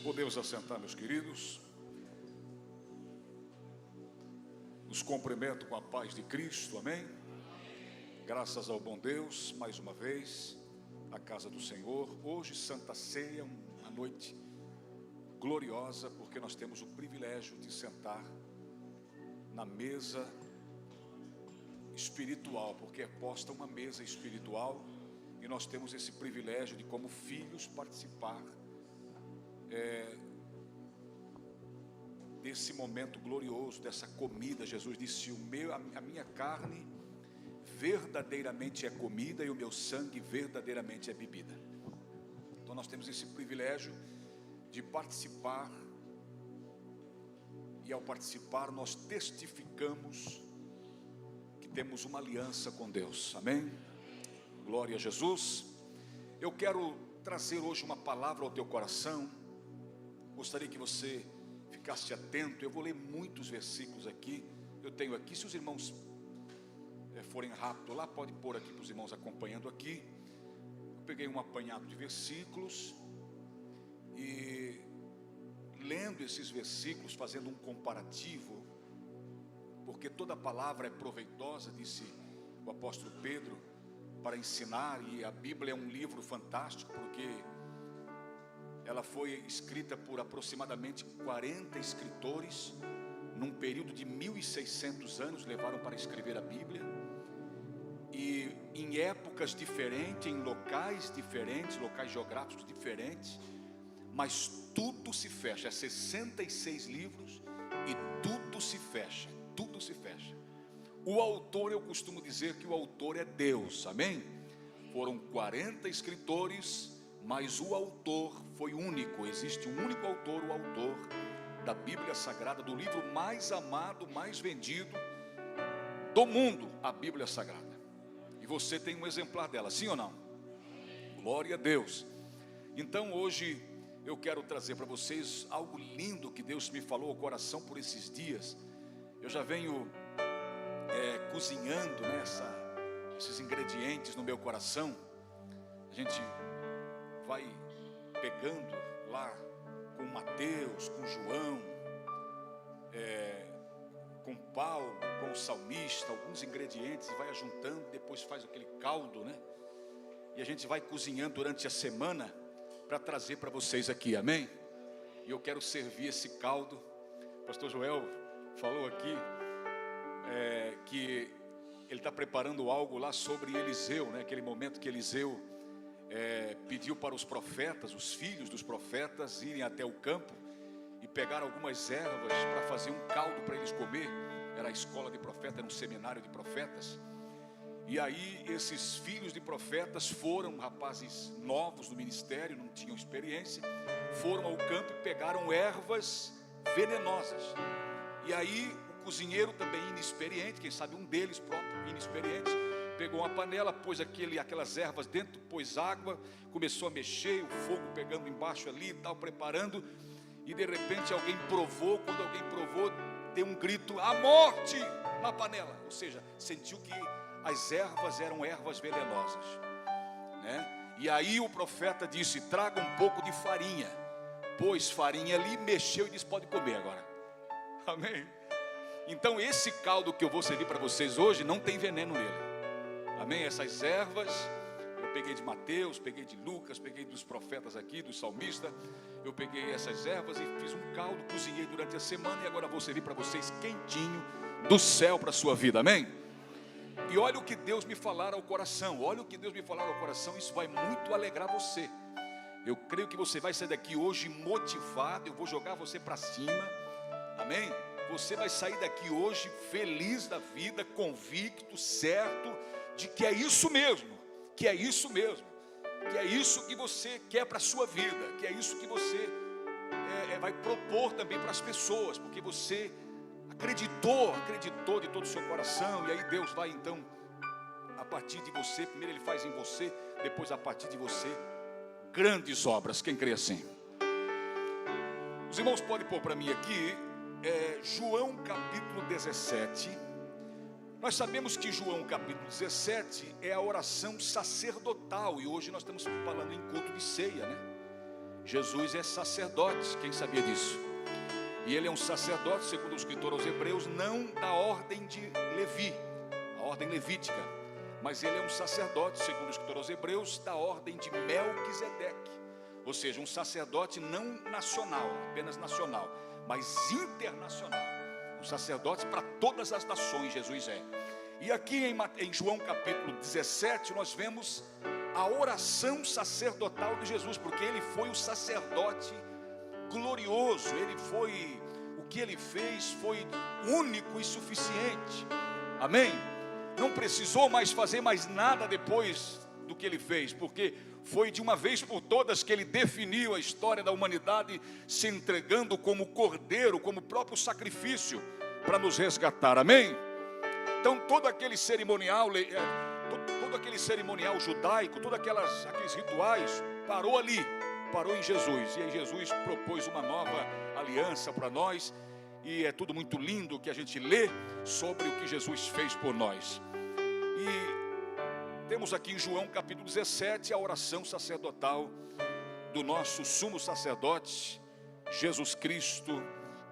Podemos assentar, meus queridos. Nos cumprimento com a paz de Cristo, amém? Graças ao bom Deus, mais uma vez, a casa do Senhor. Hoje, Santa Ceia, uma noite gloriosa, porque nós temos o privilégio de sentar na mesa espiritual, porque é posta uma mesa espiritual, e nós temos esse privilégio de, como filhos, participar desse momento glorioso, dessa comida. Jesus disse: a minha carne verdadeiramente é comida e o meu sangue verdadeiramente é bebida. Então nós temos esse privilégio de participar, e ao participar nós testificamos que temos uma aliança com Deus, amém? Glória a Jesus. Eu quero trazer hoje uma palavra ao teu coração. Gostaria que você ficasse atento. Eu vou ler muitos versículos aqui. Eu tenho aqui, se os irmãos forem rápido lá, pode pôr aqui para os irmãos acompanhando aqui. Eu peguei um apanhado de versículos e, lendo esses versículos, fazendo um comparativo, porque toda palavra é proveitosa, disse o apóstolo Pedro, para ensinar. E a Bíblia é um livro fantástico, porque ela foi escrita por aproximadamente 40 escritores, num período de 1600 anos, levaram para escrever a Bíblia, e em épocas diferentes, em locais diferentes, locais geográficos diferentes, mas tudo se fecha. É 66 livros e tudo se fecha, tudo se fecha. O autor, eu costumo dizer que o autor é Deus, amém? Foram 40 escritores, mas o autor foi único. Existe um único autor, o autor da Bíblia Sagrada, do livro mais amado, mais vendido do mundo, a Bíblia Sagrada. E você tem um exemplar dela, sim ou não? Glória a Deus. Então hoje eu quero trazer para vocês algo lindo que Deus me falou ao coração por esses dias. Eu já venho cozinhando, né, esses ingredientes no meu coração. A gente vai pegando lá com Mateus, com João, com Paulo, com o salmista, alguns ingredientes, e vai ajuntando, depois faz aquele caldo, né? E a gente vai cozinhando durante a semana para trazer para vocês aqui, amém? E eu quero servir esse caldo. O pastor Joel falou aqui que ele está preparando algo lá sobre Eliseu, né? Aquele momento que Eliseu pediu para os profetas, os filhos dos profetas, irem até o campo e pegar algumas ervas para fazer um caldo para eles comer. Era a escola de profeta, era um seminário de profetas. E aí esses filhos de profetas foram, rapazes novos no ministério, não tinham experiência, foram ao campo e pegaram ervas venenosas. E aí o cozinheiro, também inexperiente, quem sabe um deles próprio inexperiente, pegou uma panela, pôs aquelas ervas dentro, pôs água, começou a mexer, o fogo pegando embaixo ali e tal, preparando. E de repente alguém provou. Quando alguém provou, deu um grito: a morte, na panela. Ou seja, sentiu que as ervas eram ervas venenosas, né? E aí o profeta disse: traga um pouco de farinha. Pôs farinha ali, mexeu e disse: pode comer agora. Amém? Então esse caldo que eu vou servir para vocês hoje não tem veneno nele. Amém? Essas ervas eu peguei de Mateus, peguei de Lucas, peguei dos profetas aqui, do salmista. Eu peguei essas ervas e fiz um caldo, cozinhei durante a semana, e agora vou servir para vocês quentinho do céu para a sua vida, amém? E olha o que Deus me falar ao coração, olha o que Deus me falar ao coração, isso vai muito alegrar você. Eu creio que você vai sair daqui hoje motivado, eu vou jogar você para cima, amém? Você vai sair daqui hoje feliz da vida, convicto, certo de que é isso mesmo, que é isso mesmo, que é isso que você quer para a sua vida, que é isso que você vai propor também para as pessoas, porque você acreditou de todo o seu coração. E aí Deus vai então, a partir de você, primeiro Ele faz em você, depois a partir de você, grandes obras. Quem crê assim? Os irmãos podem pôr para mim aqui, João capítulo 17. Nós sabemos que João capítulo 17 é a oração sacerdotal, e hoje nós estamos falando em culto de ceia, né? Jesus é sacerdote, quem sabia disso? E ele é um sacerdote, segundo o escritor aos Hebreus, não da ordem de Levi, a ordem levítica, mas ele é um sacerdote, segundo o escritor aos Hebreus, da ordem de Melquisedeque, ou seja, um sacerdote não nacional, apenas nacional, mas internacional, um sacerdote para todas as nações. Jesus é. E aqui em João capítulo 17 nós vemos a oração sacerdotal de Jesus, porque ele foi o sacerdote glorioso, ele foi, o que ele fez foi único e suficiente, amém? Não precisou mais fazer mais nada depois do que ele fez, porque foi de uma vez por todas que ele definiu a história da humanidade, se entregando como cordeiro, como próprio sacrifício, para nos resgatar, amém? Então todo aquele cerimonial, todo aquele cerimonial judaico, todos aqueles rituais, parou ali, parou em Jesus. E aí Jesus propôs uma nova aliança para nós, e é tudo muito lindo que a gente lê sobre o que Jesus fez por nós. E temos aqui em João capítulo 17 a oração sacerdotal do nosso sumo sacerdote Jesus Cristo,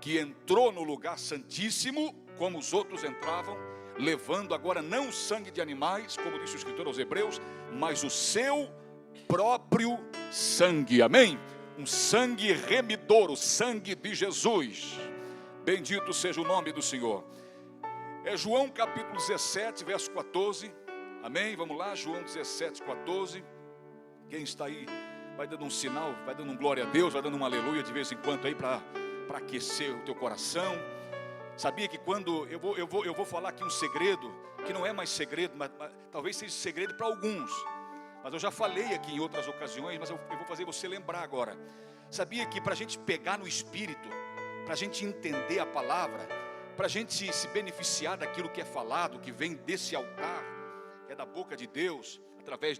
que entrou no lugar santíssimo como os outros entravam, levando agora não o sangue de animais, como disse o escritor aos Hebreus, mas o seu próprio sangue, amém? Um sangue remidor, o sangue de Jesus. Bendito seja o nome do Senhor. É João capítulo 17, verso 14, amém? Vamos lá, João 17, 14. Quem está aí, vai dando um sinal, vai dando um glória a Deus, vai dando um aleluia de vez em quando aí para aquecer o teu coração. Sabia que quando eu vou falar aqui um segredo, que não é mais segredo, mas talvez seja segredo para alguns, mas eu já falei aqui em outras ocasiões, mas eu vou fazer você lembrar agora. Sabia que para a gente pegar no Espírito, para a gente entender a palavra, para a gente se beneficiar daquilo que é falado, que vem desse altar, que é da boca de Deus, através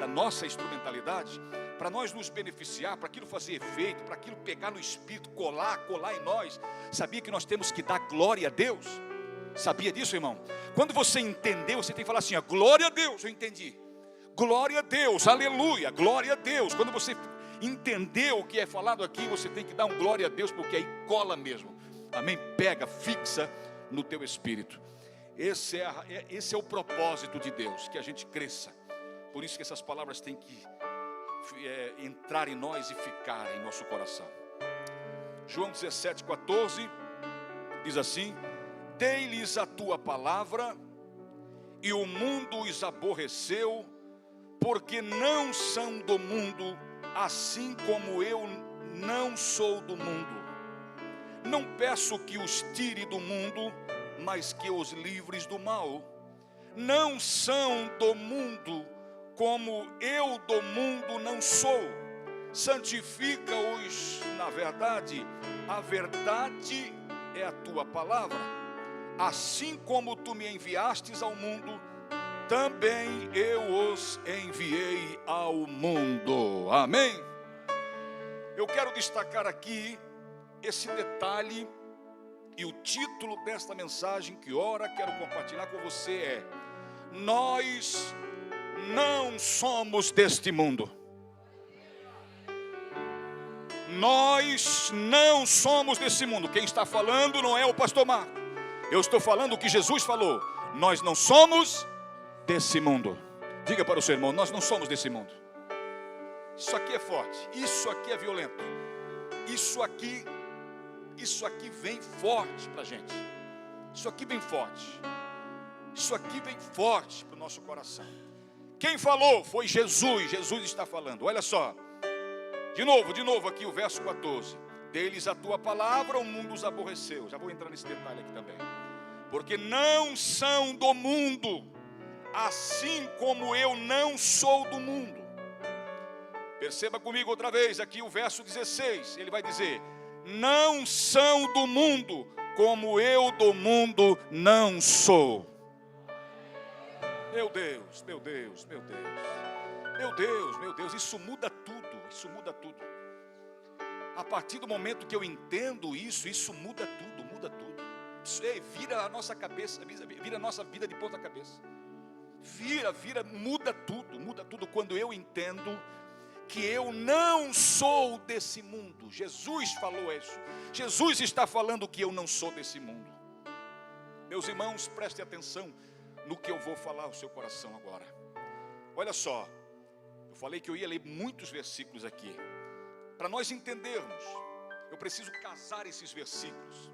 da nossa instrumentalidade, para nós nos beneficiar, para aquilo fazer efeito, para aquilo pegar no Espírito, colar em nós, sabia que nós temos que dar glória a Deus? Sabia disso, irmão? Quando você entendeu, você tem que falar assim, ó, glória a Deus, eu entendi, glória a Deus, aleluia, glória a Deus. Quando você entendeu o que é falado aqui, você tem que dar um glória a Deus, porque aí cola mesmo, amém? Pega, fixa no teu espírito. Esse é o propósito de Deus, que a gente cresça. Por isso que essas palavras têm que entrar em nós e ficar em nosso coração. João 17, 14 diz assim: dei-lhes a tua palavra, e o mundo os aborreceu, porque não são do mundo, assim como eu não sou do mundo. Não peço que os tire do mundo, mas que os livres do mal. Não são do mundo, como eu do mundo não sou. Santifica-os na verdade, a verdade é a tua palavra. Assim como tu me enviastes ao mundo, também eu os enviei ao mundo. Amém? Eu quero destacar aqui esse detalhe, e o título desta mensagem que ora quero compartilhar com você é: nós não somos deste mundo. Nós não somos desse mundo. Quem está falando não é o pastor Marco. Eu estou falando o que Jesus falou. Nós não somos desse mundo. Diga para o seu irmão: nós não somos desse mundo. Isso aqui é forte. Isso aqui é violento. Isso aqui vem forte para a gente. Isso aqui vem forte. Isso aqui vem forte para o nosso coração. Quem falou foi Jesus. Jesus está falando. Olha só. De novo aqui o verso 14. Deles a tua palavra, o mundo os aborreceu. Já vou entrar nesse detalhe aqui também. Porque não são do mundo, assim como eu não sou do mundo. Perceba comigo outra vez aqui o verso 16. Ele vai dizer: não são do mundo, como eu do mundo não sou. Meu Deus, meu Deus, meu Deus. Meu Deus, meu Deus, isso muda tudo, isso muda tudo. A partir do momento que eu entendo isso muda tudo, muda tudo. Isso vira a nossa cabeça, vira a nossa vida de ponta cabeça. Muda tudo quando eu entendo que eu não sou desse mundo. Jesus falou isso. Jesus está falando que eu não sou desse mundo. Meus irmãos, prestem atenção no que eu vou falar ao seu coração agora. Olha só, eu falei que eu ia ler muitos versículos aqui. Para nós entendermos, eu preciso casar esses versículos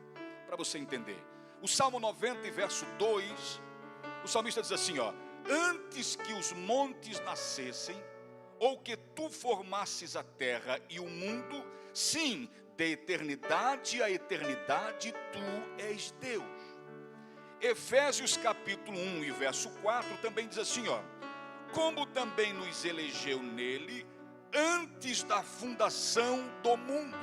para você entender. O Salmo 90, verso 2, o salmista diz assim, ó: antes que os montes nascessem, ou que tu formasses a terra e o mundo, sim, de eternidade a eternidade, tu és Deus. Efésios capítulo 1 e verso 4 também diz assim, ó: como também nos elegeu nele, antes da fundação do mundo,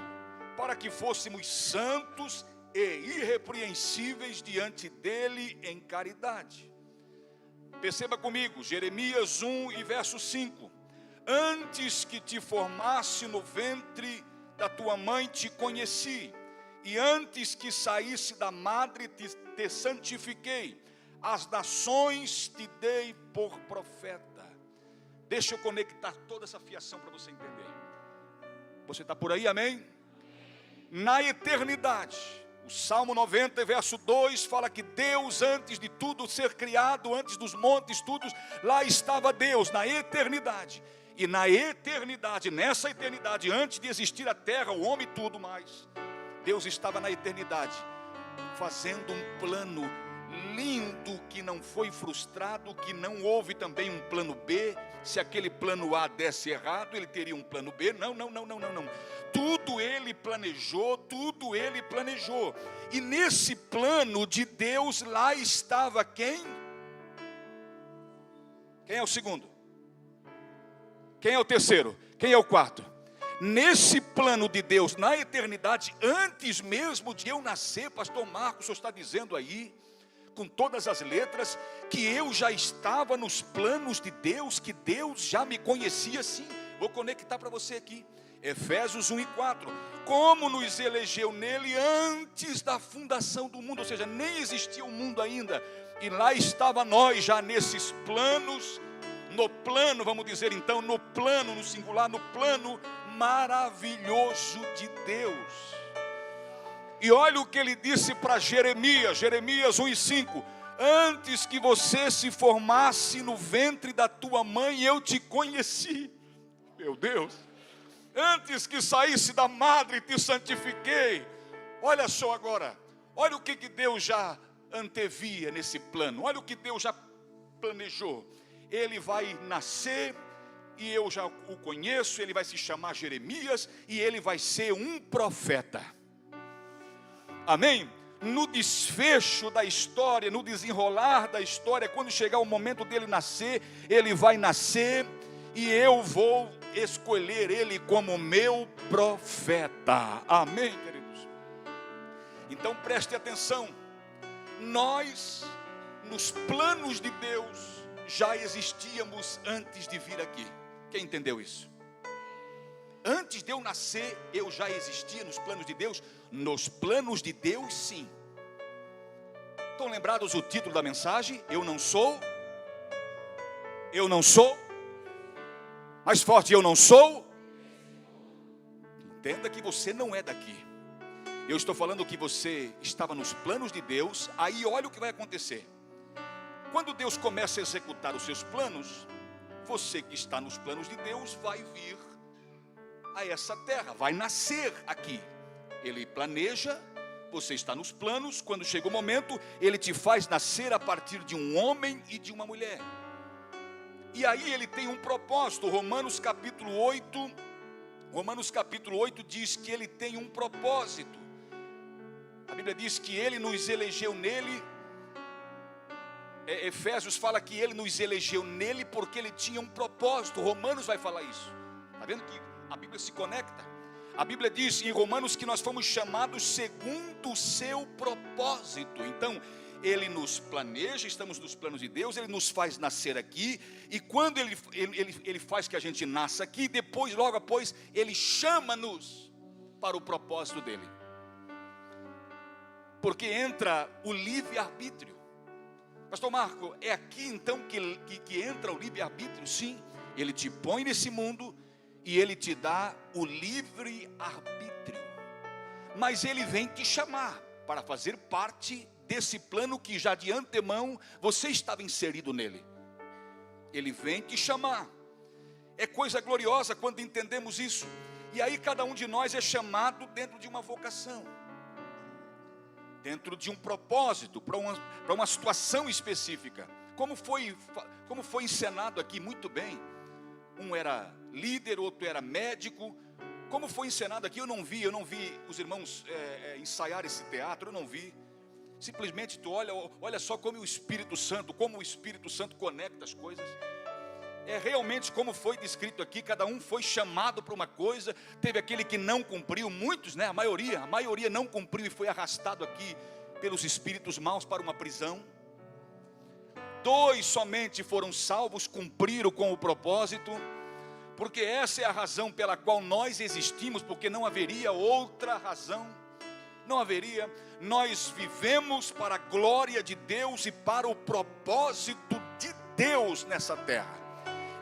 para que fôssemos santos e irrepreensíveis diante dele em caridade. Perceba comigo, Jeremias 1 e verso 5: antes que te formasse no ventre da tua mãe te conheci, e antes que saísse da madre te santifiquei, as nações te dei por profeta. Deixa eu conectar toda essa fiação para você entender. Você está por aí, amém? Na eternidade, o Salmo 90, verso 2, fala que Deus, antes de tudo ser criado, antes dos montes, tudo, lá estava Deus, na eternidade. E na eternidade, nessa eternidade, antes de existir a terra, o homem e tudo mais, Deus estava na eternidade, fazendo um plano lindo, que não foi frustrado, que não houve também um plano B. Se aquele plano A desse errado, ele teria um plano B. Não. Tudo ele planejou, tudo ele planejou. E nesse plano de Deus, lá estava quem? Quem é o segundo? Quem é o terceiro? Quem é o quarto? Nesse plano de Deus, na eternidade, antes mesmo de eu nascer, pastor Marcos, o senhor está dizendo aí, com todas as letras, que eu já estava nos planos de Deus, que Deus já me conhecia sim. Vou conectar para você aqui, Efésios 1 e 4, como nos elegeu nele antes da fundação do mundo, ou seja, nem existia o mundo ainda, e lá estava nós já nesses planos, no plano, vamos dizer então, no plano, no singular, no plano maravilhoso de Deus. E olha o que ele disse para Jeremias 1 e 5: antes que você se formasse no ventre da tua mãe, eu te conheci. Meu Deus, antes que saísse da madre, te santifiquei. Olha só agora, olha o que Deus já antevia nesse plano, olha o que Deus já planejou. Ele vai nascer, e eu já o conheço, ele vai se chamar Jeremias, e ele vai ser um profeta. Amém? No desfecho da história, no desenrolar da história, quando chegar o momento dele nascer, ele vai nascer, e eu vou escolher ele como meu profeta. Amém, queridos? Então preste atenção, nós, nos planos de Deus, já existíamos antes de vir aqui. Quem entendeu isso? Antes de eu nascer, eu já existia nos planos de Deus. Nos planos de Deus, sim. Estão lembrados o título da mensagem? Eu não sou. Mais forte, eu não sou. Entenda que você não é daqui. Eu estou falando que você estava nos planos de Deus. Aí olha o que vai acontecer. Quando Deus começa a executar os seus planos, você que está nos planos de Deus vai vir a essa terra, vai nascer aqui. Ele planeja, você está nos planos, quando chega o momento, ele te faz nascer a partir de um homem e de uma mulher. E aí ele tem um propósito. Romanos capítulo 8 diz que ele tem um propósito. A Bíblia diz que ele nos elegeu nele. Efésios fala que ele nos elegeu nele porque ele tinha um propósito. Romanos vai falar isso. Está vendo que a Bíblia se conecta? A Bíblia diz em Romanos que nós fomos chamados segundo o seu propósito. Então, ele nos planeja, estamos nos planos de Deus, ele nos faz nascer aqui. E quando ele faz que a gente nasça aqui, depois, logo após, ele chama-nos para o propósito dele. Porque entra o livre-arbítrio. Pastor Marco, é aqui então que entra o livre-arbítrio? Sim, ele te põe nesse mundo e Ele te dá o livre arbítrio, mas Ele vem te chamar para fazer parte desse plano que já de antemão você estava inserido nele. Ele vem te chamar. É coisa gloriosa quando entendemos isso. E aí cada um de nós é chamado dentro de uma vocação, dentro de um propósito, para uma situação específica. Como foi encenado aqui muito bem. Um era líder, outro era médico. Como foi encenado aqui, eu não vi os irmãos ensaiar esse teatro, eu não vi. Simplesmente tu olha só como o Espírito Santo conecta as coisas. É realmente como foi descrito aqui, cada um foi chamado para uma coisa. Teve aquele que não cumpriu, muitos, né? A maioria não cumpriu e foi arrastado aqui pelos espíritos maus para uma prisão. 2 somente foram salvos, cumpriram com o propósito, porque essa é a razão pela qual nós existimos, porque não haveria outra razão, não haveria. Nós vivemos para a glória de Deus e para o propósito de Deus nessa terra.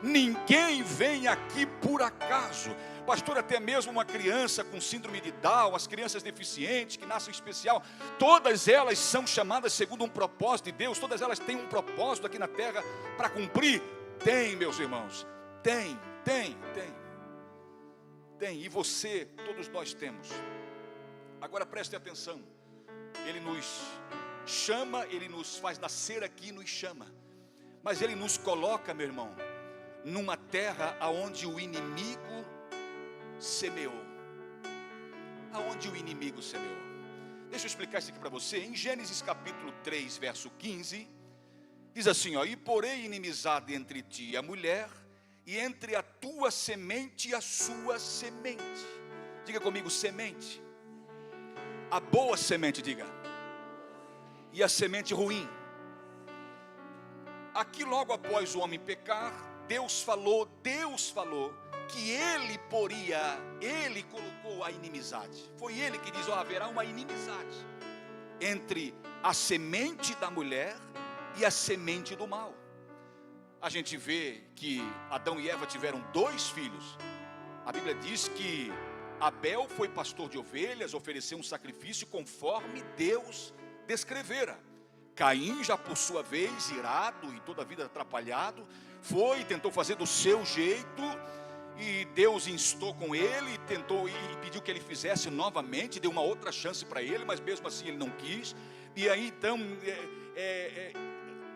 Ninguém vem aqui por acaso. Pastor, até mesmo uma criança com síndrome de Down, as crianças deficientes que nascem especial, todas elas são chamadas segundo um propósito de Deus. Todas elas têm um propósito aqui na terra para cumprir. Tem, meus irmãos, tem. E você, todos nós temos. Agora preste atenção. Ele nos chama, Ele nos faz nascer aqui e nos chama. Mas Ele nos coloca, meu irmão, numa terra aonde o inimigo semeou. Aonde o inimigo semeou. Deixa eu explicar isso aqui para você. Em Gênesis capítulo 3, verso 15, diz assim, ó: e porém inimizade entre ti e a mulher, e entre a tua semente e a sua semente. Diga comigo, semente. A boa semente, diga. E a semente ruim. Aqui logo após o homem pecar, Deus falou que Ele colocou a inimizade. Foi Ele que diz, haverá uma inimizade entre a semente da mulher e a semente do mal. A gente vê que Adão e Eva tiveram 2 filhos. A Bíblia diz que Abel foi pastor de ovelhas, ofereceu um sacrifício conforme Deus descrevera. Caim, já por sua vez, irado e toda a vida atrapalhado, foi e tentou fazer do seu jeito, e Deus instou com ele, e pediu que ele fizesse novamente, deu uma outra chance para ele, mas mesmo assim ele não quis. E aí então,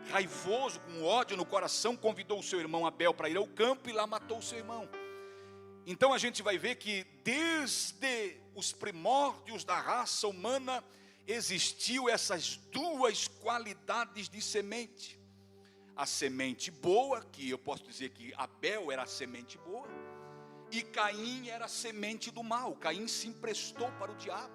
raivoso, com ódio no coração, convidou o seu irmão Abel para ir ao campo, e lá matou o seu irmão. Então a gente vai ver que desde os primórdios da raça humana existiu essas 2 qualidades de semente. A semente boa, que eu posso dizer que Abel era a semente boa, e Caim era a semente do mal. Caim se emprestou para o diabo.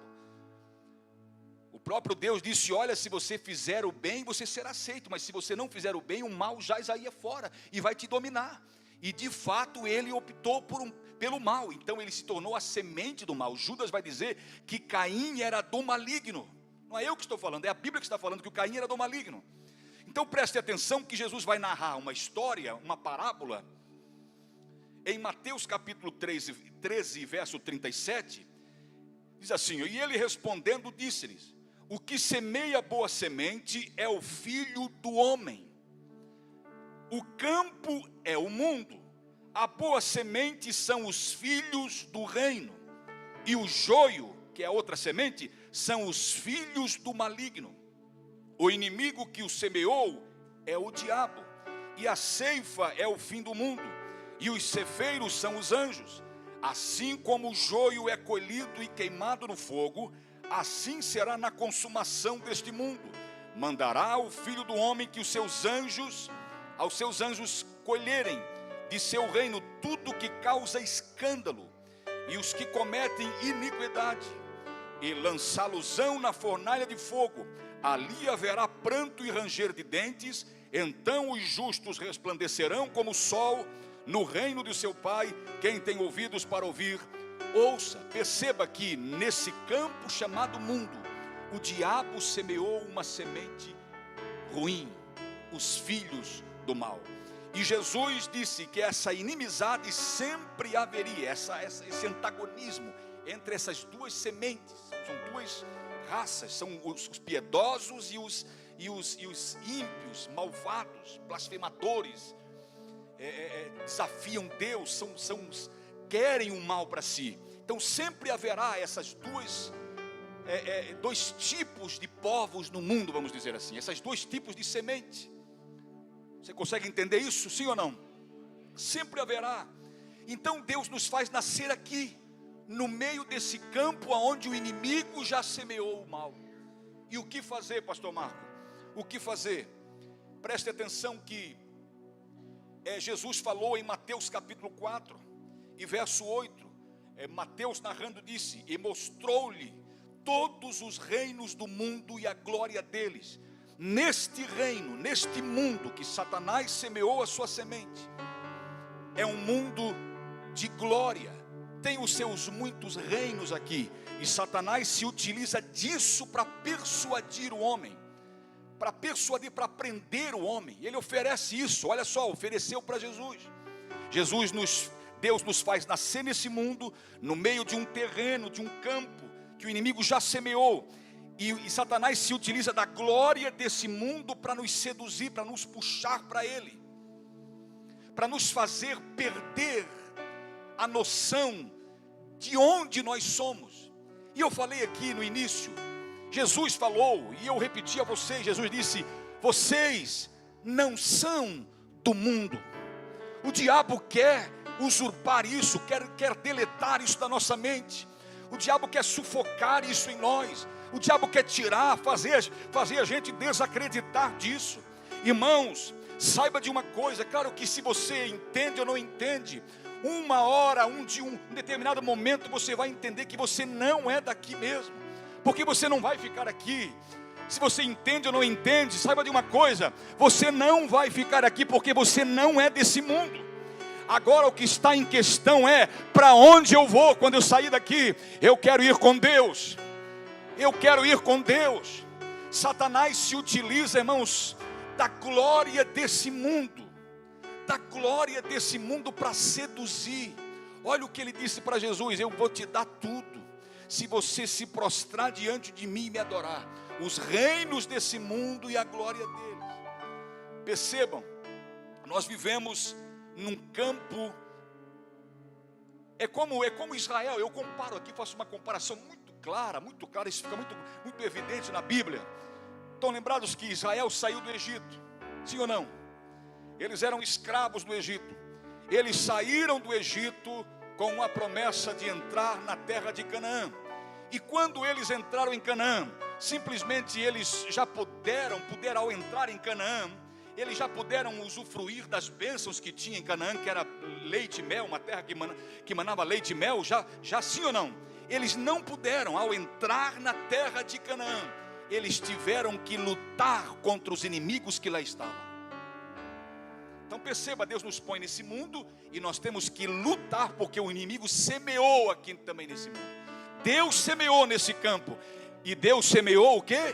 O próprio Deus disse, olha, se você fizer o bem, você será aceito, mas se você não fizer o bem, o mal já ia fora e vai te dominar. E de fato ele optou pelo mal, então ele se tornou a semente do mal. Judas vai dizer que Caim era do maligno. Não é eu que estou falando, é a Bíblia que está falando que o Caim era do maligno. Então preste atenção que Jesus vai narrar uma história, uma parábola, em Mateus capítulo 13, verso 37, diz assim, e ele respondendo disse-lhes, o que semeia boa semente é o Filho do homem. O campo é o mundo, a boa semente são os filhos do reino, e o joio, que é a outra semente, são os filhos do maligno. O inimigo que o semeou é o diabo, e a ceifa é o fim do mundo, e os cefeiros são os anjos. Assim como o joio é colhido e queimado no fogo, assim será na consumação deste mundo. Mandará o Filho do homem que aos seus anjos colherem de seu reino tudo que causa escândalo, e os que cometem iniquidade, e lançá-los-ão na fornalha de fogo. Ali haverá pranto e ranger de dentes. Então os justos resplandecerão como o sol no reino de seu Pai. Quem tem ouvidos para ouvir, ouça. Perceba que nesse campo chamado mundo, o diabo semeou uma semente ruim, os filhos do mal. E Jesus disse que essa inimizade sempre haveria, esse antagonismo entre essas duas sementes. São duas raças, são os piedosos e os ímpios, malvados, blasfemadores, desafiam Deus, querem o mal para si. Então sempre haverá essas dois tipos de povos no mundo, vamos dizer assim, esses dois tipos de semente. Você consegue entender isso, sim ou não? Sempre haverá. Então Deus nos faz nascer aqui, no meio desse campo onde o inimigo já semeou o mal. E o que fazer, pastor Marco? O que fazer? Preste atenção que Jesus falou em Mateus capítulo 4 e verso 8. Mateus narrando disse: e mostrou-lhe todos os reinos do mundo e a glória deles. Neste reino, neste mundo que Satanás semeou a sua semente, é um mundo de glória, tem os seus muitos reinos aqui, e Satanás se utiliza disso para persuadir o homem, para prender o homem. Ele oferece isso, olha só, ofereceu para Jesus. Deus nos faz nascer nesse mundo, no meio de um terreno, de um campo, que o inimigo já semeou, e Satanás se utiliza da glória desse mundo para nos seduzir, para nos puxar para ele, para nos fazer perder a noção de onde nós somos. E eu falei aqui no início, Jesus falou, e eu repeti a vocês, Jesus disse: vocês não são do mundo. O diabo quer usurpar isso, quer deletar isso da nossa mente. O diabo quer sufocar isso em nós. O diabo quer tirar, fazer a gente desacreditar disso. Irmãos, saiba de uma coisa, claro que se você entende ou não entende, uma hora, um determinado momento você vai entender que você não é daqui mesmo, porque você não vai ficar aqui. Se você entende ou não entende, saiba de uma coisa, você não vai ficar aqui porque você não é desse mundo. Agora o que está em questão é: para onde eu vou quando eu sair daqui? Eu quero ir com Deus. Eu quero ir com Deus. Satanás se utiliza, irmãos, da glória desse mundo, para seduzir. Olha o que ele disse para Jesus: eu vou te dar tudo, se você se prostrar diante de mim e me adorar. Os reinos desse mundo e a glória deles. Percebam, nós vivemos num campo, é como Israel. Eu comparo aqui, faço uma comparação muito clara, isso fica muito evidente na Bíblia. Estão lembrados que Israel saiu do Egito, sim ou não? Eles eram escravos do Egito. Eles saíram do Egito com a promessa de entrar na terra de Canaã. E quando eles entraram em Canaã, simplesmente eles já puderam ao entrar em Canaã, eles já puderam usufruir das bênçãos que tinha em Canaã, que era leite e mel, uma terra que manava leite e mel, já sim ou não? Eles não puderam, ao entrar na terra de Canaã, eles tiveram que lutar contra os inimigos que lá estavam. Então perceba, Deus nos põe nesse mundo e nós temos que lutar, porque o inimigo semeou aqui também nesse mundo. Deus semeou nesse campo, e Deus semeou o quê?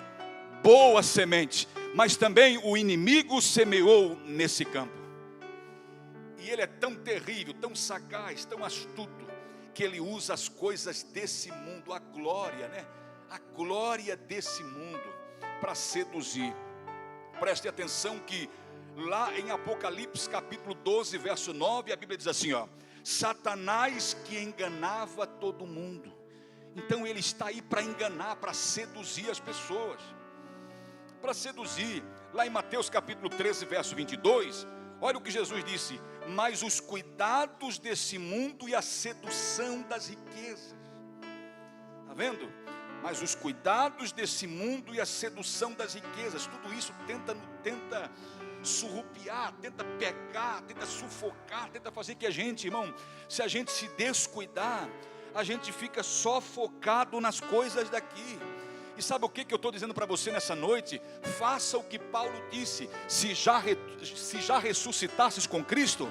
Boa semente. Mas também o inimigo semeou nesse campo. E ele é tão terrível, tão sagaz, tão astuto, que ele usa as coisas desse mundo, a glória, né? A glória desse mundo, para seduzir. Preste atenção que lá em Apocalipse capítulo 12, verso 9, a Bíblia diz assim, ó: Satanás que enganava todo mundo. Então ele está aí para enganar, para seduzir as pessoas. Para seduzir. Lá em Mateus capítulo 13, verso 22, olha o que Jesus disse: mas os cuidados desse mundo e a sedução das riquezas. Está vendo? Mas os cuidados desse mundo e a sedução das riquezas, tudo isso tenta surrupiar, tenta pegar, tenta sufocar, tenta fazer que a gente, irmão, se a gente se descuidar, a gente fica só focado nas coisas daqui. E sabe o que eu estou dizendo para você nessa noite? Faça o que Paulo disse: se já ressuscitasses com Cristo,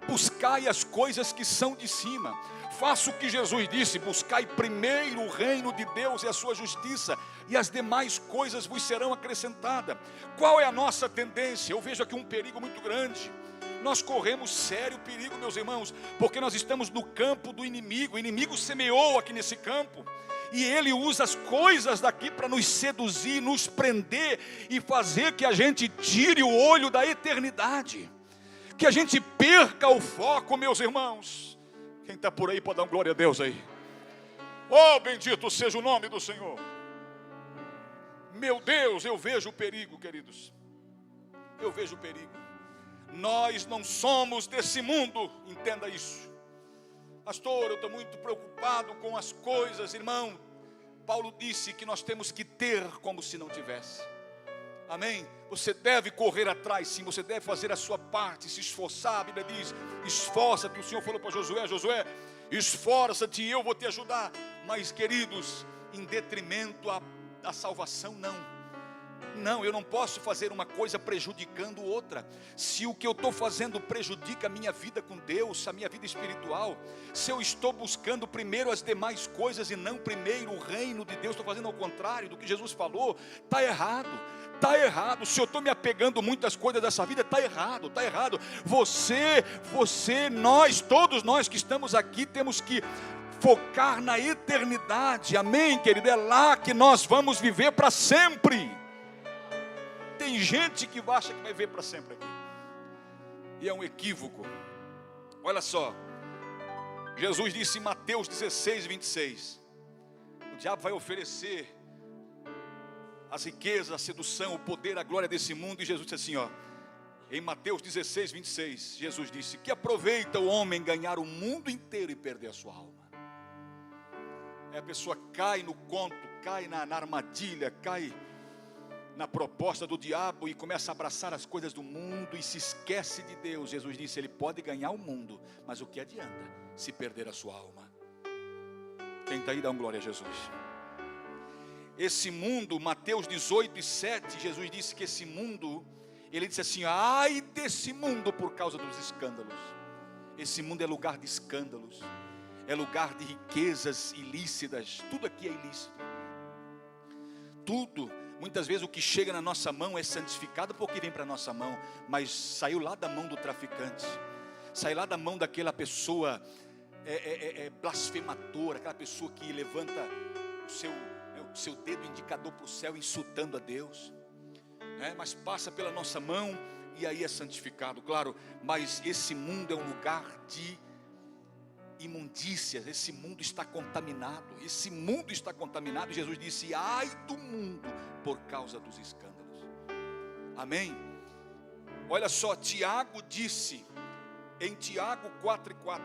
buscai as coisas que são de cima. Faça o que Jesus disse: buscai primeiro o reino de Deus e a sua justiça, e as demais coisas vos serão acrescentadas. Qual é a nossa tendência? Eu vejo aqui um perigo muito grande. Nós corremos sério perigo, meus irmãos, porque nós estamos no campo do inimigo. O inimigo semeou aqui nesse campo, e ele usa as coisas daqui para nos seduzir, nos prender e fazer que a gente tire o olho da eternidade, que a gente perca o foco, meus irmãos. Quem está por aí pode dar uma glória a Deus aí. Oh, bendito seja o nome do Senhor. Meu Deus, eu vejo o perigo, queridos. Eu vejo o perigo. Nós não somos desse mundo, entenda isso. Pastor, eu estou muito preocupado com as coisas, irmão. Paulo disse que nós temos que ter como se não tivesse. Amém? Você deve correr atrás, sim, você deve fazer a sua parte, se esforçar. A Bíblia diz, esforça-te. O Senhor falou para Josué, Josué, esforça-te e eu vou te ajudar. Mas, queridos, em detrimento à salvação, não, eu não posso fazer uma coisa prejudicando outra. Se o que eu estou fazendo prejudica a minha vida com Deus, a minha vida espiritual, se eu estou buscando primeiro as demais coisas e não primeiro o reino de Deus, estou fazendo ao contrário do que Jesus falou, está errado. Está errado. Se eu estou me apegando muito às coisas dessa vida, está errado, está errado. Você, nós, todos nós que estamos aqui, temos que focar na eternidade. Amém, querido? É lá que nós vamos viver para sempre. Tem gente que acha que vai viver para sempre aqui, e é um equívoco. Olha só, Jesus disse em Mateus 16, 26, o diabo vai oferecer as riquezas, a sedução, o poder, a glória desse mundo. E Jesus disse assim, em Mateus 16, 26, Jesus disse, que aproveita o homem ganhar o mundo inteiro e perder a sua alma? A pessoa cai no conto, cai na armadilha, cai na proposta do diabo e começa a abraçar as coisas do mundo e se esquece de Deus. Jesus disse, ele pode ganhar o mundo, mas o que adianta se perder a sua alma? Quem está aí, dá uma glória a Jesus. Esse mundo, Mateus 18, 7, Jesus disse que esse mundo, ele disse assim, ai desse mundo por causa dos escândalos. Esse mundo é lugar de escândalos, é lugar de riquezas ilícitas, tudo aqui é ilícito. Tudo, muitas vezes o que chega na nossa mão é santificado porque vem para a nossa mão, mas saiu lá da mão do traficante, saiu lá da mão daquela pessoa blasfemadora, aquela pessoa que levanta o seu dedo indicador para o céu, insultando a Deus, mas passa pela nossa mão e aí é santificado, claro. Mas esse mundo é um lugar de imundícias, esse mundo está contaminado, esse mundo está contaminado. Jesus disse, ai do mundo por causa dos escândalos. Amém? Olha só, Tiago disse em Tiago 4:4,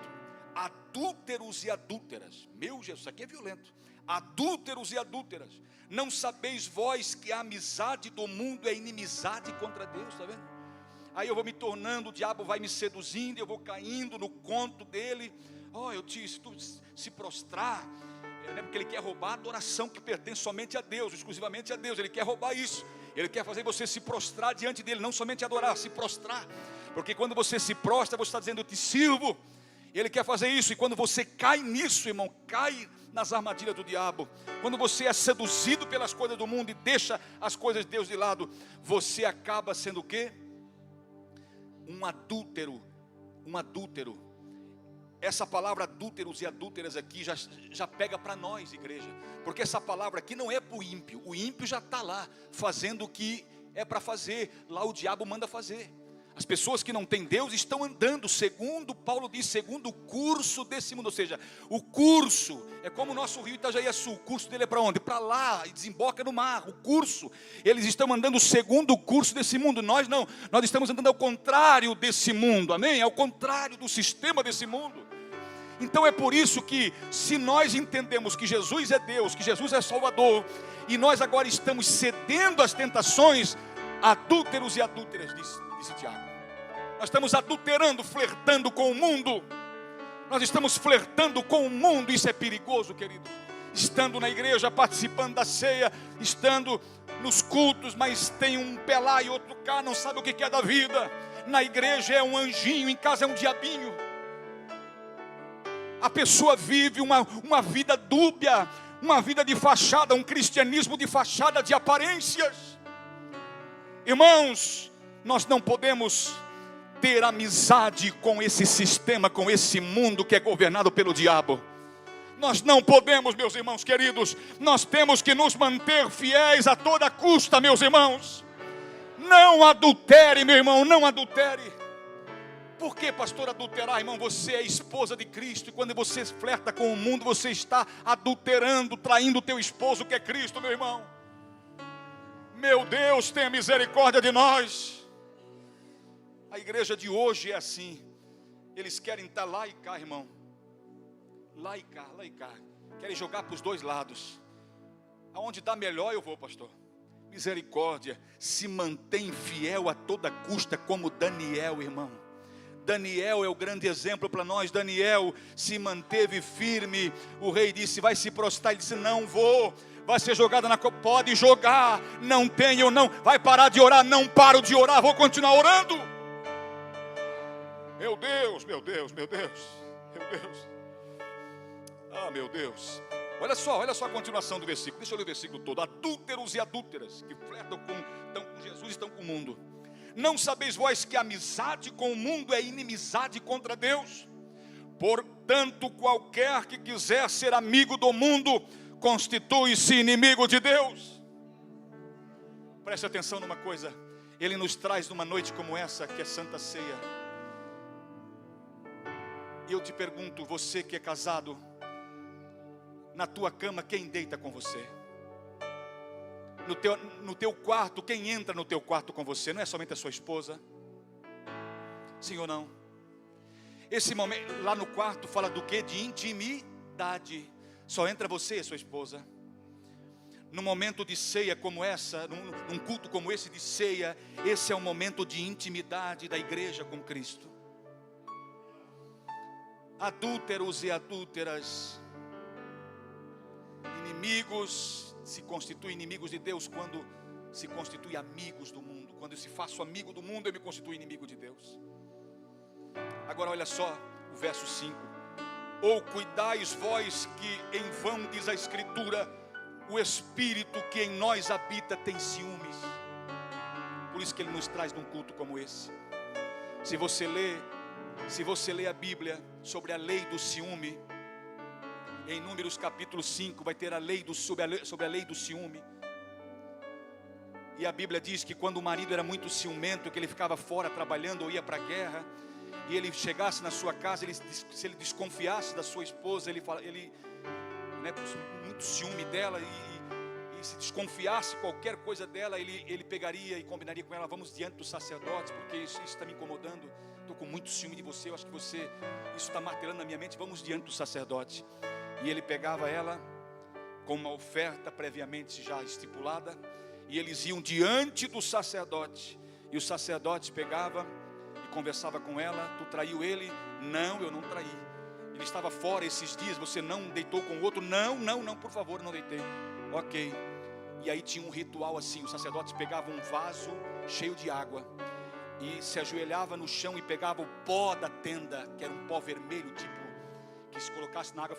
adúlteros e adúlteras, meu Jesus, isso aqui é violento. Adúlteros e adúlteras, não sabeis vós que a amizade do mundo é inimizade contra Deus? Está vendo? Aí eu vou me tornando, o diabo vai me seduzindo, eu vou caindo no conto dele. Eu disse, tu se prostrar, porque ele quer roubar a adoração que pertence somente a Deus, exclusivamente a Deus. Ele quer roubar isso, ele quer fazer você se prostrar diante dele, não somente adorar, se prostrar, porque quando você se prostra, você está dizendo, eu te sirvo. Ele quer fazer isso, e quando você cai nisso, irmão, cai nas armadilhas do diabo, quando você é seduzido pelas coisas do mundo e deixa as coisas de Deus de lado, você acaba sendo o quê? Um adúltero, um adúltero. Essa palavra adúlteros e adúlteras aqui já pega para nós, igreja, porque essa palavra aqui não é para o ímpio já está lá, fazendo o que é para fazer, lá o diabo manda fazer. As pessoas que não têm Deus estão andando, segundo Paulo diz, segundo o curso desse mundo. Ou seja, o curso é como o nosso rio Itajaí-Açu. O curso dele é para onde? Para lá, e desemboca no mar. O curso, eles estão andando segundo o curso desse mundo. Nós não, nós estamos andando ao contrário desse mundo, amém? Ao contrário do sistema desse mundo. Então é por isso que, se nós entendemos que Jesus é Deus, que Jesus é Salvador, e nós agora estamos cedendo às tentações, adúlteros e adúlteras, disse Tiago, nós estamos adulterando, flertando com o mundo. Nós estamos flertando com o mundo. Isso é perigoso, queridos. Estando na igreja, participando da ceia, estando nos cultos, mas tem um pé lá e outro cá, não sabe o que é da vida. Na igreja é um anjinho, em casa é um diabinho. A pessoa vive uma vida dúbia, uma vida de fachada, um cristianismo de fachada, de aparências. Irmãos, nós não podemos ter amizade com esse sistema, com esse mundo que é governado pelo diabo. Nós não podemos, meus irmãos queridos, nós temos que nos manter fiéis a toda custa, meus irmãos. Não adultere, meu irmão, não adultere. Por que, pastor, adulterar, irmão? Você é esposa de Cristo, e quando você flerta com o mundo, você está adulterando, traindo o teu esposo que é Cristo, meu irmão. Meu Deus, tenha misericórdia de nós. A igreja de hoje é assim. Eles querem estar lá e cá, irmão. Lá e cá, lá e cá. Querem jogar para os dois lados. Aonde dá melhor eu vou, pastor. Misericórdia. Se mantém fiel a toda custa, como Daniel, irmão. Daniel é o grande exemplo para nós. Daniel se manteve firme. O rei disse, vai se prostrar. Ele disse, não vou. Vai ser jogada na copa. Pode jogar. Não tenho, não. Vai parar de orar. Não paro de orar. Vou continuar orando. Meu Deus, meu Deus, meu Deus. Meu Deus. Ah, meu Deus. Olha só a continuação do versículo. Deixa eu ler o versículo todo. Adúlteros e adúlteras que flertam estão com Jesus e estão com o mundo. Não sabeis vós que a amizade com o mundo é inimizade contra Deus? Portanto, qualquer que quiser ser amigo do mundo, constitui-se inimigo de Deus. Preste atenção numa coisa. Ele nos traz numa noite como essa, que é Santa Ceia. E eu te pergunto, você que é casado, na tua cama, quem deita com você? No teu quarto, quem entra no teu quarto com você? Não é somente a sua esposa? Sim ou não? Esse momento, lá no quarto, fala do quê? De intimidade. Só entra você e a sua esposa. Num momento de ceia como essa, num culto como esse de ceia, esse é um momento de intimidade da igreja com Cristo. Adúlteros e adúlteras, inimigos, se constituem inimigos de Deus quando se constituem amigos do mundo. Quando eu se faço amigo do mundo, eu me constituo inimigo de Deus. Agora olha só o verso 5. Ou cuidais vós que em vão, diz a Escritura, o Espírito que em nós habita tem ciúmes. Por isso que Ele nos traz num culto como esse. Se você lê a Bíblia sobre a lei do ciúme, em Números capítulo 5 vai ter sobre a lei do ciúme. E a Bíblia diz que quando o marido era muito ciumento, que ele ficava fora trabalhando ou ia para a guerra, e ele chegasse na sua casa, se ele desconfiasse da sua esposa, muito ciúme dela, e se desconfiasse qualquer coisa dela, ele pegaria e combinaria com ela, vamos diante do sacerdote, porque isso está me incomodando, estou com muito ciúme de você, eu acho que isso está martelando na minha mente, vamos diante do sacerdote. E ele pegava ela com uma oferta previamente já estipulada, e eles iam diante do sacerdote, e o sacerdote pegava e conversava com ela. Tu traiu ele? Não, eu não traí. Ele estava fora esses dias, você não deitou com o outro? Não, por favor, não deitei. Ok. E aí tinha um ritual assim, os sacerdotes pegavam um vaso cheio de água e se ajoelhava no chão e pegava o pó da tenda, que era um pó vermelho, tipo, que se colocasse na água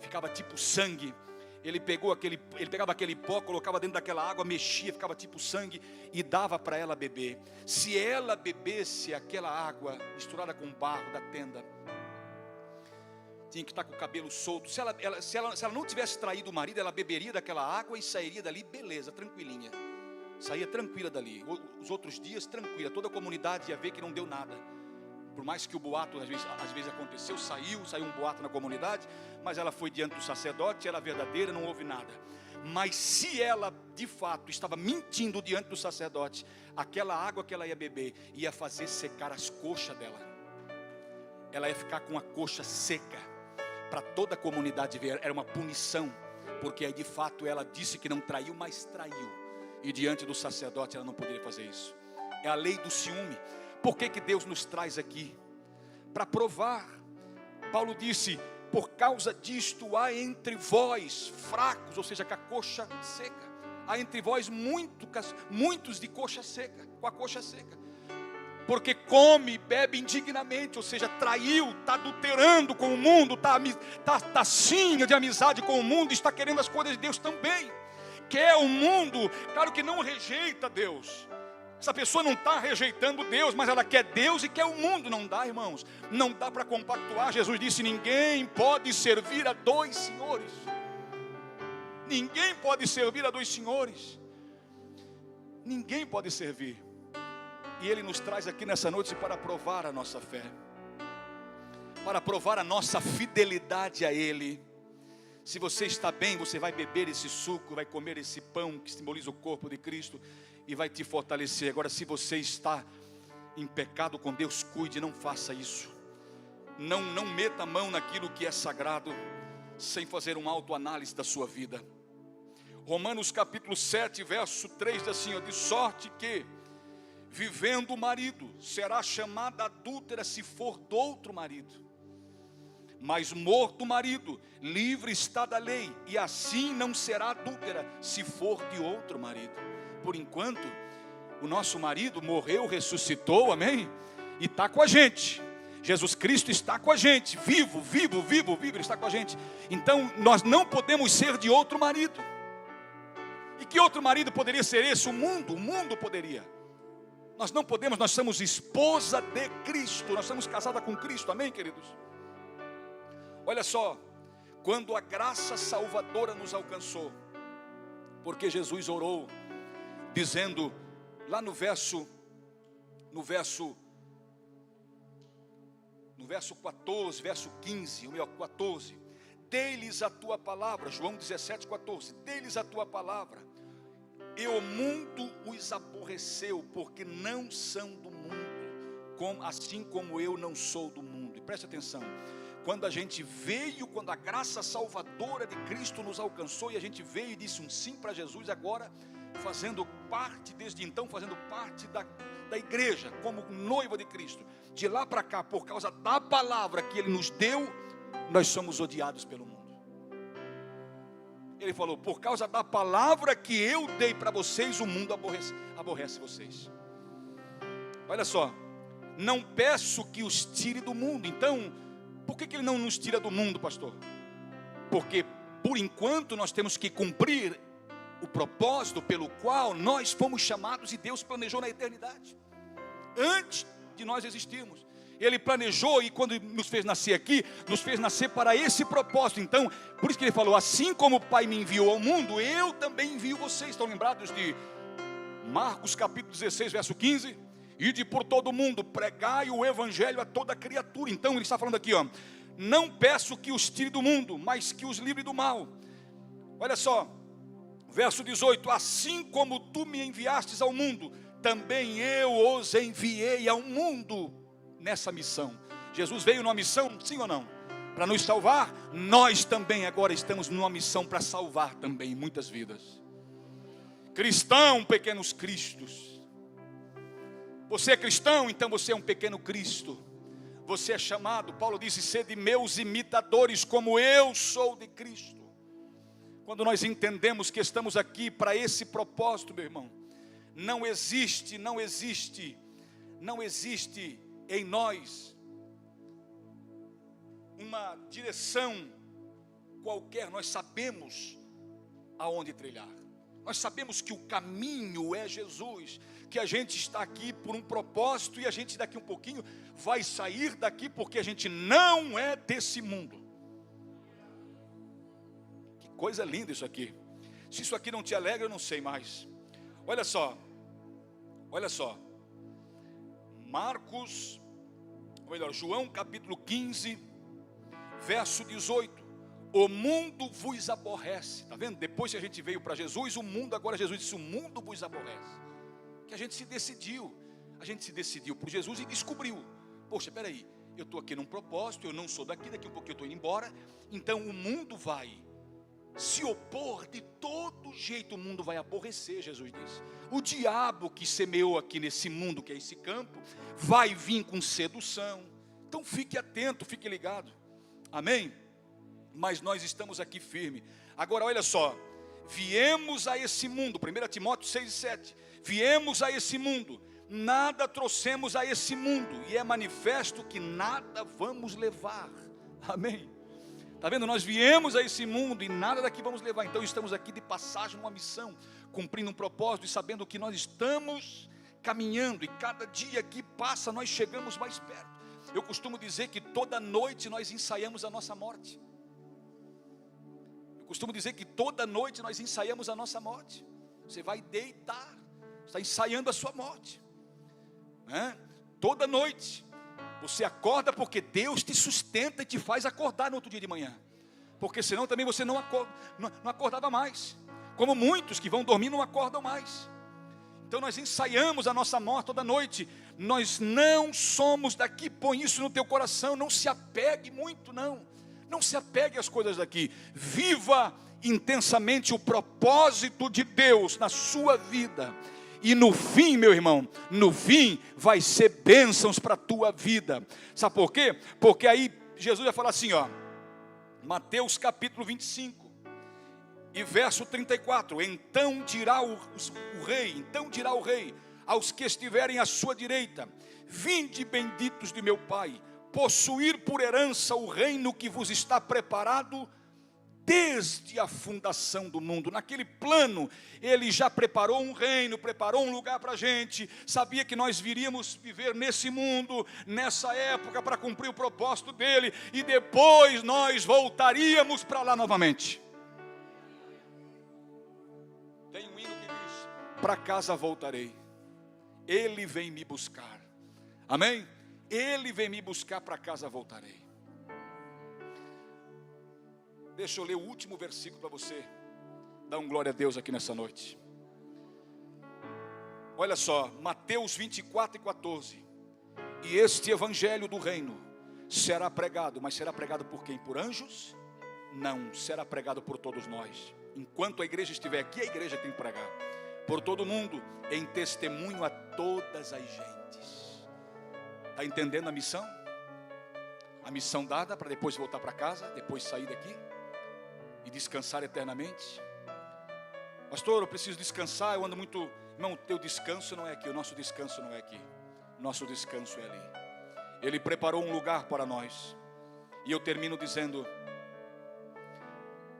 ficava tipo sangue. Ele pegava aquele pó, colocava dentro daquela água, mexia, ficava tipo sangue e dava para ela beber. Se ela bebesse aquela água misturada com o barro da tenda, tinha que estar com o cabelo solto. Se ela não tivesse traído o marido, ela beberia daquela água e sairia dali, beleza, tranquilinha. Saía tranquila dali. Os outros dias, tranquila. Toda a comunidade ia ver que não deu nada. Por mais que o boato às vezes aconteceu, saiu um boato na comunidade, mas ela foi diante do sacerdote, era verdadeira, não houve nada. Mas se ela de fato estava mentindo diante do sacerdote, aquela água que ela ia beber ia fazer secar as coxas dela. Ela ia ficar com a coxa seca, para toda a comunidade ver. Era uma punição, porque aí de fato ela disse que não traiu, mas traiu. E diante do sacerdote ela não poderia fazer isso. É a lei do ciúme. Por que Deus nos traz aqui? Para provar. Paulo disse, por causa disto há entre vós fracos, ou seja, com a coxa seca. Há entre vós muitos de coxa seca, com a coxa seca. Porque come e bebe indignamente, ou seja, traiu, está adulterando com o mundo, está sim de amizade com o mundo, está querendo as coisas de Deus também. Quer o mundo, claro que não rejeita Deus. Essa pessoa não está rejeitando Deus, mas ela quer Deus e quer o mundo. Não dá, irmãos, não dá para compactuar. Jesus disse: ninguém pode servir a dois senhores. Ninguém pode servir a dois senhores. Ninguém pode servir. E Ele nos traz aqui nessa noite para provar a nossa fé, para provar a nossa fidelidade a Ele. Se você está bem, você vai beber esse suco, vai comer esse pão que simboliza o corpo de Cristo e vai te fortalecer. Agora, se você está em pecado com Deus, cuide, não faça isso. Não meta a mão naquilo que é sagrado sem fazer uma autoanálise da sua vida. Romanos capítulo 7, verso 3 diz assim: de sorte que, vivendo o marido, será chamada adúltera se for do outro marido. Mas morto o marido, livre está da lei, e assim não será adúltera se for de outro marido. Por enquanto, o nosso marido morreu, ressuscitou, amém? E está com a gente. Jesus Cristo está com a gente, vivo, Ele está com a gente. Então, nós não podemos ser de outro marido. E que outro marido poderia ser esse? O mundo poderia. Nós não podemos, nós somos esposa de Cristo, nós somos casada com Cristo, amém, queridos? Olha só, quando a graça salvadora nos alcançou, porque Jesus orou, dizendo, lá no verso 14, verso 15, 14, dê-lhes a tua palavra, João 17, 14, dê-lhes a tua palavra, e o mundo os aborreceu, porque não são do mundo, assim como eu não sou do mundo. E preste atenção, quando a graça salvadora de Cristo nos alcançou, e a gente veio e disse um sim para Jesus, agora desde então fazendo parte da igreja, como noiva de Cristo, de lá para cá, por causa da palavra que Ele nos deu, nós somos odiados pelo mundo. Ele falou, por causa da palavra que eu dei para vocês, o mundo aborrece vocês. Olha só, não peço que os tire do mundo. Então, por que Ele não nos tira do mundo, pastor? Porque por enquanto nós temos que cumprir o propósito pelo qual nós fomos chamados e Deus planejou na eternidade, antes de nós existirmos. Ele planejou, e quando nos fez nascer aqui, nos fez nascer para esse propósito. Então, por isso que Ele falou, assim como o Pai me enviou ao mundo, eu também envio vocês. Estão lembrados de Marcos capítulo 16, verso 15? Ide por todo o mundo, pregai o evangelho a toda criatura. Então Ele está falando aqui, ó, não peço que os tire do mundo, mas que os livre do mal. Olha só, verso 18, assim como tu me enviastes ao mundo, também eu os enviei ao mundo nessa missão. Jesus veio numa missão, sim ou não? Para nos salvar. Nós também agora estamos numa missão para salvar também muitas vidas. Cristão, pequenos cristos. Você é cristão, então você é um pequeno Cristo. Você é chamado, Paulo disse, sede meus imitadores, como eu sou de Cristo. Quando nós entendemos que estamos aqui para esse propósito, meu irmão, não existe em nós uma direção qualquer. Nós sabemos aonde trilhar. Nós sabemos que o caminho é Jesus, que a gente está aqui por um propósito e a gente daqui um pouquinho vai sair daqui, porque a gente não é desse mundo. Que coisa linda isso aqui. Se isso aqui não te alegra, eu não sei mais. Olha só, João capítulo 15, verso 18. O mundo vos aborrece. Está vendo? Depois que a gente veio para Jesus, agora Jesus disse, o mundo vos aborrece. Que a gente se decidiu por Jesus e descobriu, poxa, peraí, eu estou aqui num propósito, eu não sou daqui um pouquinho eu estou indo embora, então o mundo vai se opor de todo jeito, o mundo vai aborrecer, Jesus disse. O diabo que semeou aqui nesse mundo, que é esse campo, vai vir com sedução. Então fique atento, fique ligado, amém? Mas nós estamos aqui firmes. Agora olha só, viemos a esse mundo, 1 Timóteo 6,7, viemos a esse mundo, nada trouxemos a esse mundo, e é manifesto que nada vamos levar, amém? Está vendo? Nós viemos a esse mundo e nada daqui vamos levar. Então estamos aqui de passagem numa missão, cumprindo um propósito e sabendo que nós estamos caminhando, e cada dia que passa nós chegamos mais perto. Eu costumo dizer que toda noite nós ensaiamos a nossa morte. Eu costumo dizer que toda noite nós ensaiamos a nossa morte. Você vai deitar, está ensaiando a sua morte, né? Toda noite você acorda porque Deus te sustenta e te faz acordar no outro dia de manhã, porque senão também você não acordava mais, como muitos que vão dormir não acordam mais. Então nós ensaiamos a nossa morte toda noite. Nós não somos daqui. Põe isso no teu coração. Não se apegue muito, não se apegue às coisas daqui. Viva intensamente o propósito de Deus na sua vida, e no fim, meu irmão, no fim vai ser bênçãos para a tua vida. Sabe por quê? Porque aí Jesus vai falar assim, ó, Mateus capítulo 25 e verso 34, então dirá o rei aos que estiverem à sua direita: vinde, benditos de meu Pai, possuir por herança o reino que vos está preparado desde a fundação do mundo. Naquele plano, Ele já preparou um reino, preparou um lugar para a gente, sabia que nós viríamos viver nesse mundo, nessa época, para cumprir o propósito dEle, e depois nós voltaríamos para lá novamente. Tem um hino que diz: para casa voltarei, Ele vem me buscar. Amém? Ele vem me buscar, para casa voltarei. Deixa eu ler o último versículo para você dar um glória a Deus aqui nessa noite. Olha só, Mateus 24 e 14. E este evangelho do reino será pregado, mas será pregado por quem? Por anjos? Não, será pregado por todos nós. Enquanto a igreja estiver aqui, a igreja tem que pregar por todo mundo, em testemunho a todas as gentes. Está entendendo a missão? A missão dada para depois voltar para casa, depois sair daqui e descansar eternamente. Pastor, eu preciso descansar, eu ando muito. Irmão, o teu descanso não é aqui, o nosso descanso não é aqui, o nosso descanso é ali. Ele preparou um lugar para nós. E eu termino dizendo: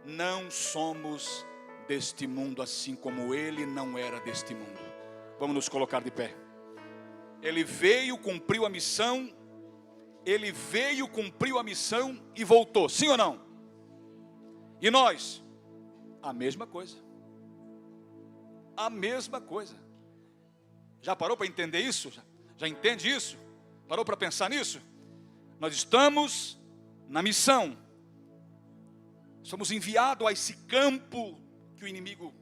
não somos deste mundo, assim como Ele não era deste mundo. Vamos nos colocar de pé. Ele veio, cumpriu a missão. Ele veio, cumpriu a missão e voltou, sim ou não? E nós? A mesma coisa. A mesma coisa. Já parou para entender isso? Já entende isso? Parou para pensar nisso? Nós estamos na missão. Somos enviados a esse campo que o inimigo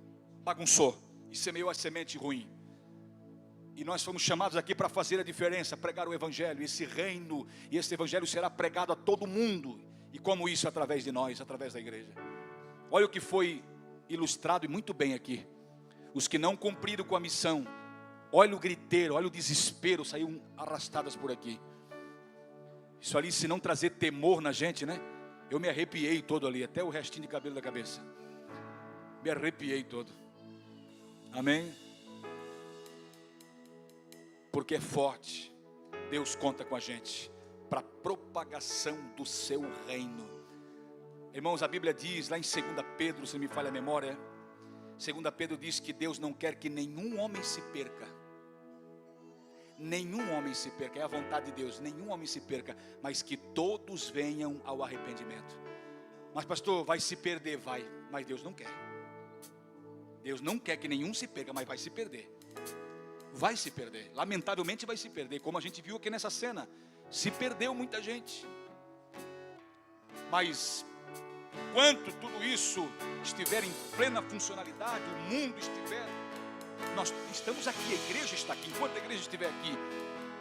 bagunçou e semeou a semente ruim. E nós fomos chamados aqui para fazer a diferença, pregar o evangelho, esse reino, e esse evangelho será pregado a todo mundo. E como isso? Através de nós, através da igreja. Olha o que foi ilustrado e muito bem aqui. Os que não cumpriram com a missão, olha o griteiro, olha o desespero, saíram arrastadas por aqui. Isso ali, se não trazer temor na gente, né? Eu me arrepiei todo ali, até o restinho de cabelo da cabeça. Me arrepiei todo. Amém? Porque é forte. Deus conta com a gente para a propagação do seu reino. Irmãos, a Bíblia diz lá em 2 Pedro, se não me falha a memória, 2 Pedro diz que Deus não quer que nenhum homem se perca. Nenhum homem se perca, é a vontade de Deus, nenhum homem se perca, mas que todos venham ao arrependimento. Mas pastor, vai se perder, vai, mas Deus não quer. Deus não quer que nenhum se perca, mas vai se perder. Vai se perder, lamentavelmente vai se perder, como a gente viu aqui nessa cena, se perdeu muita gente. Mas enquanto tudo isso estiver em plena funcionalidade, o mundo estiver, nós estamos aqui, a igreja está aqui, enquanto a igreja estiver aqui,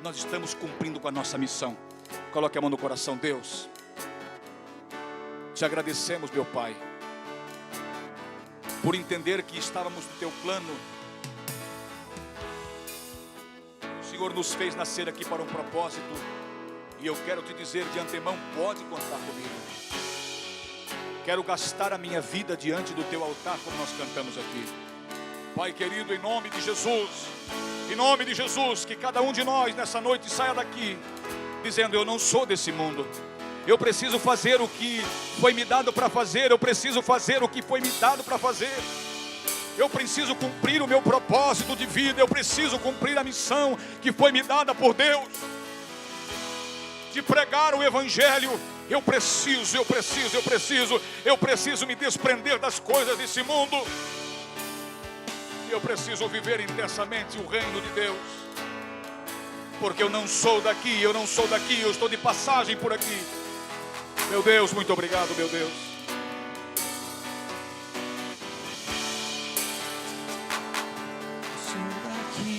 nós estamos cumprindo com a nossa missão. Coloque a mão no coração. Deus, te agradecemos, meu Pai, por entender que estávamos no teu plano. O Senhor nos fez nascer aqui para um propósito, e eu quero te dizer de antemão, pode contar comigo. Quero gastar a minha vida diante do teu altar, como nós cantamos aqui. Pai querido, em nome de Jesus, que cada um de nós nessa noite saia daqui dizendo: eu não sou desse mundo, eu preciso fazer o que foi me dado para fazer, eu preciso fazer o que foi me dado para fazer. Eu preciso cumprir o meu propósito de vida. Eu preciso cumprir a missão que foi me dada por Deus, de pregar o Evangelho. Eu preciso me desprender das coisas desse mundo. Eu preciso viver intensamente o reino de Deus. Porque eu não sou daqui, eu estou de passagem por aqui. Meu Deus, muito obrigado, meu Deus.